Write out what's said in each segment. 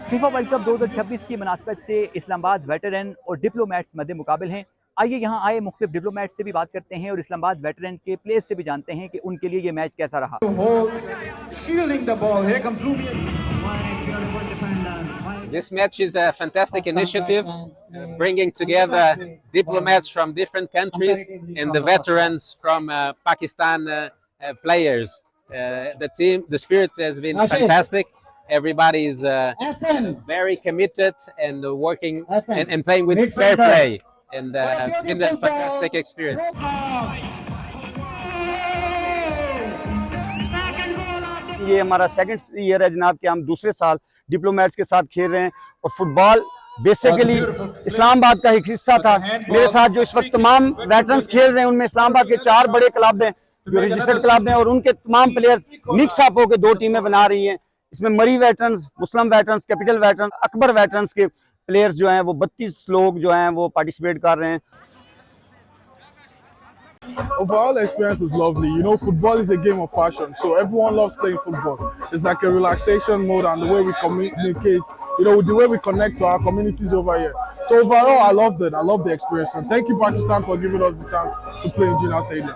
FIFA world cup 2026 की मुनासबत से Islamabad veteran और डिप्लोमेट्स मध्य मुकाबिल हैं। आइए यहाँ आए मुख्तलिफ डिप्लोमेट से भी बात करते हैं और इस्लामाबाद वेटरन के प्लेयर्स से भी जानते हैं कि उनके लिए ये मैच कैसा रहा। This match is a fantastic initiative, bringing together diplomats from different countries and the veterans from Pakistan players. The spirit has been fantastic. Everybody is very committed and working and playing with fair play, and it's been a fantastic experience. ये हमारा second year है जनाब कि हम दूसरे साल diplomats के साथ खेल रहे हैं और फुटबॉल बेसिकली इस्लामाबाद का एक हिस्सा था। मेरे साथ जो इस वक्त तमाम वेटरन्स खेल रहे हैं उनमें इस्लामाबाद के 4 बड़े क्लब हैं जो रजिस्टर्ड क्लब हैं और उनके तमाम प्लेयर्स मिक्स अप होकर 2 टीमें बना रही हैं। इसमें Murree veterans, Muslim veterans, capital veterans, Akbar veterans के प्लेयर्स जो हैं वो 32 लोग जो हैं वो पार्टिसिपेट कर रहे हैं। Overall experience was lovely. You know, football is a game of passion, so everyone loves playing football. It's like a relaxation mode, and the way we communicate, you know, the way we connect to our communities over here. So overall, I loved it. I loved the experience, and thank you Pakistan for giving us the chance to play in Jinnah Stadium.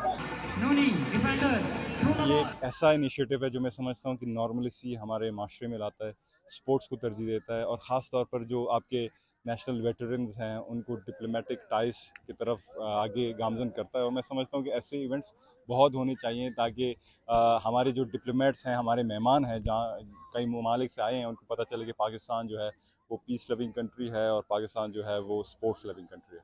ये एक ऐसा initiative है जो मैं समझता हूँ कि नॉर्मलिसी हमारे माशरे में लाता है, स्पोर्ट्स को तरजीह देता है और ख़ास तौर पर जो आपके नेशनल वेटरन्स हैं उनको डिप्लोमेटिक टाइज की तरफ आगे गामजन करता है। और मैं समझता हूँ कि ऐसे इवेंट्स बहुत होने चाहिए ताकि हमारे जो डिप्लोमेट्स हैं, हमारे मेहमान हैं, जहाँ कई ममालिक से आए हैं, उनको पता चले कि पाकिस्तान जो है वो पीस लविंग कंट्री है और पाकिस्तान जो है वो स्पोर्ट्स लविंग कंट्री है।